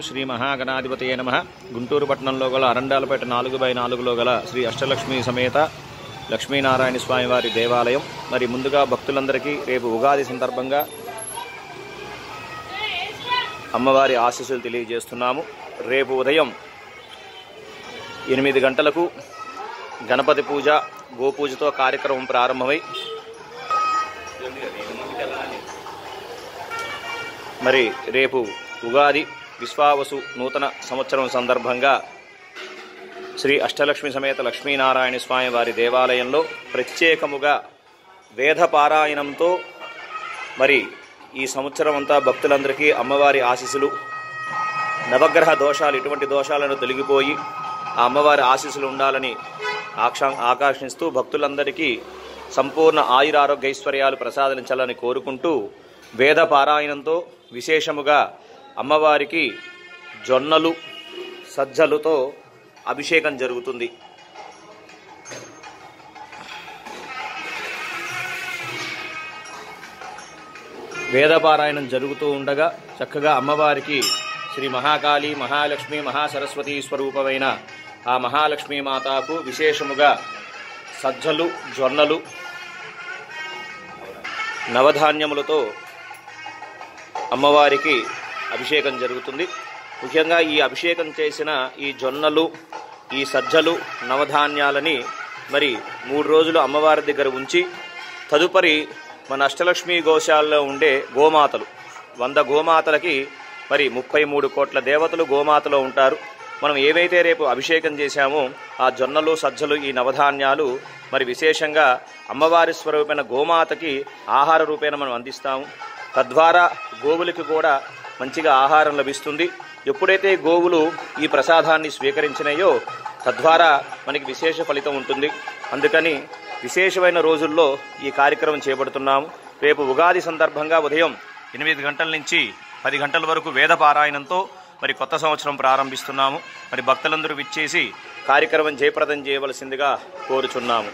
శ్రీ మహాగణాధిపతయే నమః. గుంటూరు పట్టణంలో గల అరండాలపేట 4/4లో గల శ్రీ అష్టలక్ష్మి సమేత లక్ష్మీనారాయణ స్వామి వారి దేవాలయం. మరి ముందుగా భక్తులందరికీ రేపు ఉగాది సందర్భంగా అమ్మవారి ఆశీస్సులు తెలియజేస్తున్నాము. రేపు ఉదయం 8 గంటలకు గణపతి పూజ గోపూజతో కార్యక్రమం ప్రారంభమై మరి రేపు ఉగాది విశ్వావసు నూతన సంవత్సరం సందర్భంగా శ్రీ అష్టలక్ష్మి సమేత లక్ష్మీనారాయణ స్వామి వారి దేవాలయంలో ప్రత్యేకముగా వేద పారాయణంతో మరి ఈ సంవత్సరం అంతా భక్తులందరికీ అమ్మవారి ఆశీస్సులు, నవగ్రహ దోషాలు, ఇటువంటి దోషాలను తొలగిపోయి ఆ అమ్మవారి ఆశీస్సులు ఉండాలని ఆకాంక్షిస్తూ భక్తులందరికీ సంపూర్ణ ఆయురారోగ్యైశ్వర్యాలు ప్రసాదించాలని కోరుకుంటూ వేద పారాయణంతో విశేషముగా అమ్మవారికి జొన్నలు సజ్జలతో అభిషేకం జరుగుతుంది. వేదపారాయణం జరుగుతూ ఉండగా చక్కగా అమ్మవారికి శ్రీ మహాకాళి, మహాలక్ష్మి, మహాసరస్వతి స్వరూపమైన ఆ మహాలక్ష్మీ మాతాకు విశేషముగా సజ్జలు, జొన్నలు, నవధాన్యములతో అమ్మవారికి అభిషేకం జరుగుతుంది. ముఖ్యంగా ఈ అభిషేకం చేసిన ఈ జొన్నలు, ఈ సజ్జలు, నవధాన్యాలని మరి 3 రోజులు అమ్మవారి దగ్గర ఉంచి తదుపరి మన అష్టలక్ష్మి గోశాలలో ఉండే గోమాతలు 100 గోమాతలకి మరి 33 కోట్ల దేవతలు గోమాతలో ఉంటారు. మనం ఏవైతే రేపు అభిషేకం చేశామో ఆ జొన్నలు, సజ్జలు, ఈ నవధాన్యాలు మరి విశేషంగా అమ్మవారి స్వరూపమైన గోమాతకి ఆహార రూపేణ మనం అందిస్తాము. తద్వారా గోవులకి కూడా మంచిగా ఆహారం లభిస్తుంది. ఎప్పుడైతే గోవులు ఈ ప్రసాదాన్ని స్వీకరించినాయో తద్వారా మనకి విశేష ఫలితం ఉంటుంది. అందుకని విశేషమైన రోజుల్లో ఈ కార్యక్రమం చేపడుతున్నాము. రేపు ఉగాది సందర్భంగా ఉదయం 8 గంటల నుంచి 10 గంటల వరకు వేద పారాయణంతో మరి కొత్త సంవత్సరం ప్రారంభిస్తున్నాము. మరి భక్తులందరూ విచ్చేసి కార్యక్రమం జయప్రదం చేయవలసిందిగా కోరుచున్నాము.